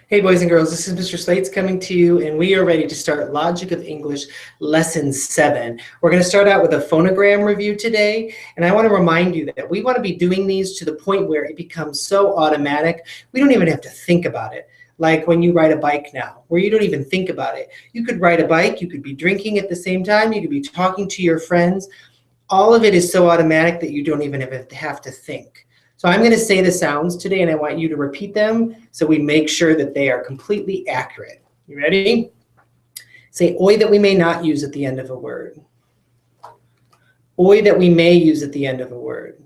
Hey boys and girls, this is Mr. Slates coming to you, and we are ready to start Logic of English Lesson 7. We're going to start out with a phonogram review today, and I want to remind you that we want to be doing these to the point where it becomes so automatic, we don't even have to think about it. Like when you ride a bike now, where you don't even think about it. You could ride a bike, you could be drinking at the same time, you could be talking to your friends. All of it is so automatic that you don't even have to think. So I'm going to say the sounds today, and I want you to repeat them so we make sure that they are completely accurate. You ready? Say oi that we may not use at the end of a word. Oi that we may use at the end of a word.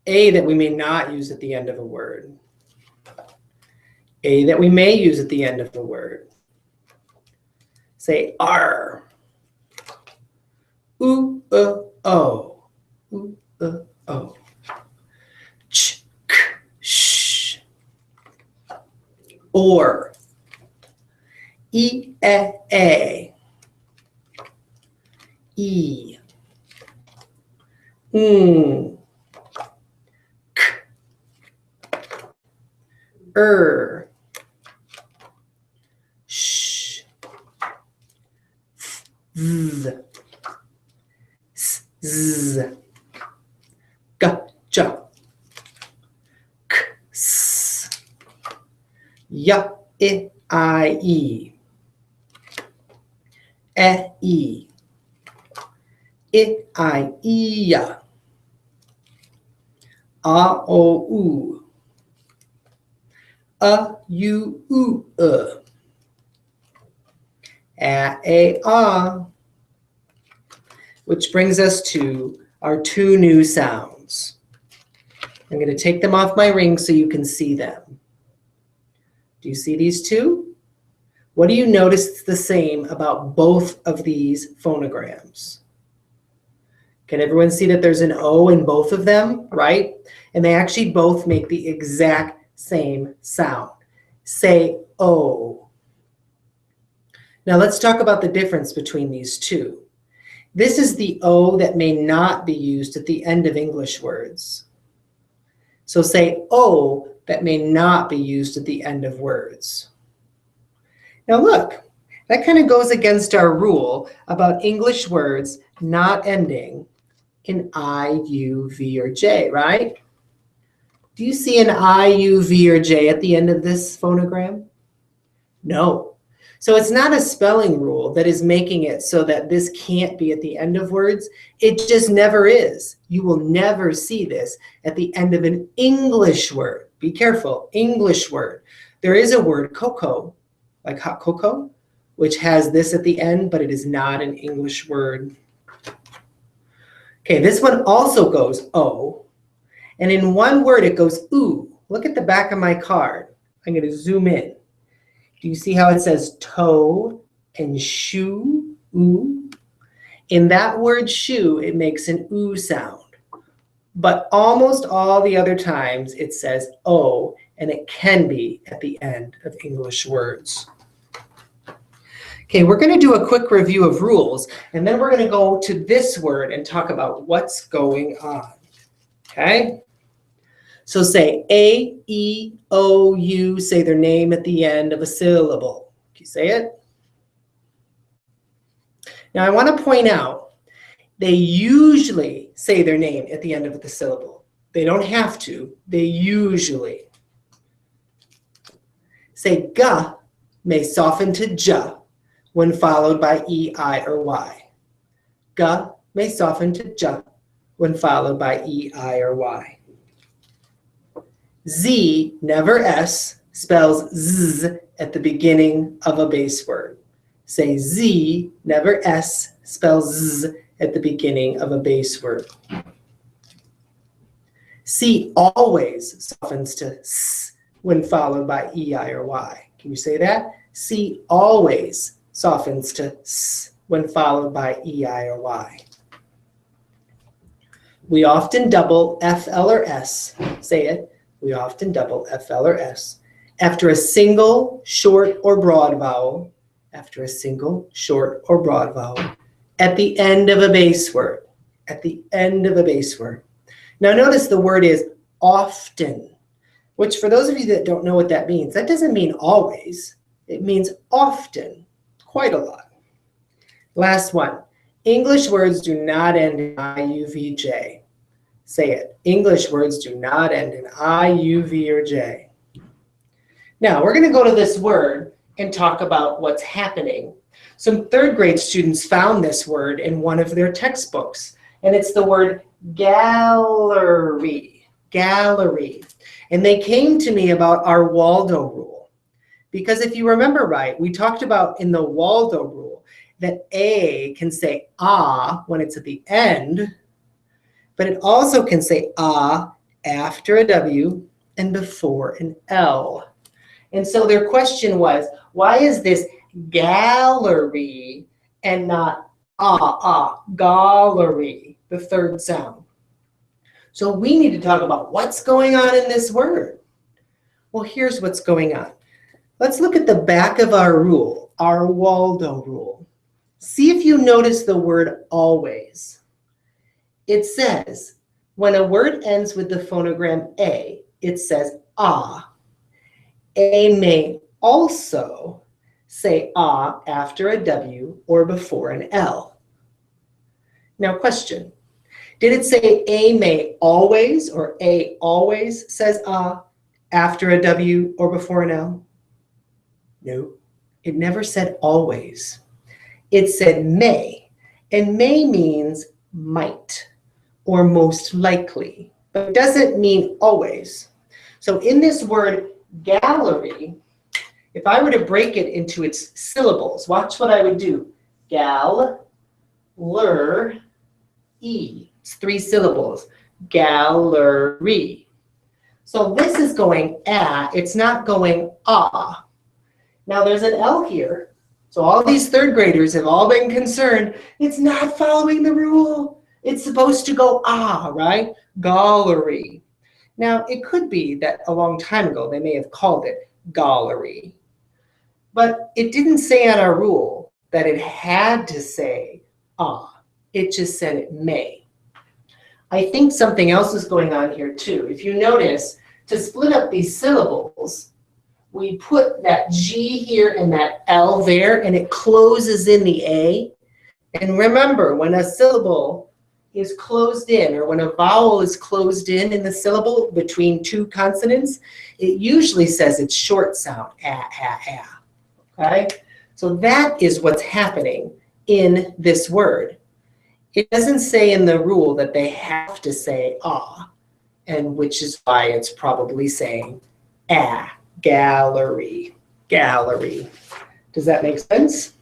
A that we may not use at the end of a word. A that we may use at the end of a word. Say R. Oo, o. Oo, o. Ch, k, sh. Or. E, a. E. K. Sh. Z. Z. G. K. S. Y. I. E. E. I. Ya. O. U. U. A. Which brings us to our two new sounds. I'm going to take them off my ring so you can see them. Do you see these two? What do you notice the same about both of these phonograms? Can everyone see that there's an O in both of them, right? And they actually both make the exact same sound. Say O. Now let's talk about the difference between these two. This is the O that may not be used at the end of English words. So say O that may not be used at the end of words. Now look, that kind of goes against our rule about English words not ending in I, U, V, or J, right? Do you see an I, U, V, or J at the end of this phonogram? No. So it's not a spelling rule that is making it so that this can't be at the end of words. It just never is. You will never see this at the end of an English word. Be careful, English word. There is a word, cocoa, like hot cocoa, which has this at the end, but it is not an English word. Okay, this one also goes O. And in one word, it goes oo. Look at the back of my card. I'm going to zoom in. Do you see how it says toe and shoe, oo? In that word shoe, it makes an oo sound. But almost all the other times, it says O, and it can be at the end of English words. Okay, we're going to do a quick review of rules, and then we're going to go to this word and talk about what's going on. Okay? So say A, E, O, U, say their name at the end of a syllable. Can you say it? Now I want to point out, they usually say their name at the end of the syllable. They don't have to, they usually. Say ga may soften to ja when followed by E, I, or Y. Ga may soften to ja when followed by E, I, or Y. Z, never S, spells Z at the beginning of a base word. Say Z, never S, spells Z at the beginning of a base word. C always softens to S when followed by E, I, or Y. Can you say that? C always softens to S when followed by E, I, or Y. We often double F, L, or S. Say it. We often double F, L, or S after a single short or broad vowel, after a single short or broad vowel, at the end of a base word, at the end of a base word. Now notice the word is often. which for those of you that don't know what that means, that doesn't mean always. It means often, quite a lot. Last one. English words do not end in I-U-V-J. Say it. English words do not end in I, U, V, or J. Now, we're going to go to this word and talk about what's happening. Some third grade students found this word in one of their textbooks, and it's the word gallery. Gallery. And they came to me about our Waldo rule. Because if you remember right, we talked about in the Waldo rule that A can say ah when it's at the end, but it also can say ah after a W and before an L. And so their question was, why is this gallery and not gallery, the third sound? So we need to talk about what's going on in this word. Well, here's what's going on. Let's look at the back of our rule, our Waldo rule. See if you notice the word always. It says, when a word ends with the phonogram A, it says ah. A may also say ah after a W or before an L. Now question, did it say A may always or A always says ah after a W or before an L? No, it never said always. It said may, and may means might or most likely, but it doesn't mean always. So in this word gallery, if I were to break it into its syllables, watch what I would do. Gal, ler, e. It's 3 syllables. Gallery. So this is going ah, it's not going ah. Now there's an L here. So all these third graders have all been concerned. It's not following the rule. It's supposed to go ah, right? Gallery. Now, it could be that a long time ago they may have called it gallery. But it didn't say on our rule that it had to say ah. It just said it may. I think something else is going on here too. If you notice, to split up these syllables, we put that G here and that L there, and it closes in the A. And remember, when a syllable is closed in, or when a vowel is closed in the syllable between 2 consonants, it usually says its short sound, ah, ah, ah. Okay? So that is what's happening in this word. It doesn't say in the rule that they have to say ah, and which is why it's probably saying ah, gallery, gallery. Does that make sense?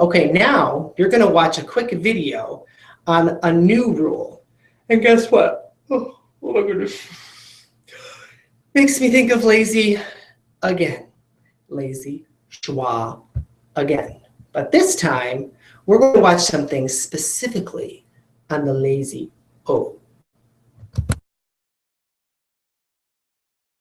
Okay, now you're going to watch a quick video on a new rule. And guess what? Oh my goodness. Makes me think of lazy again. Lazy schwa again. But this time, we're going to watch something specifically on the lazy O.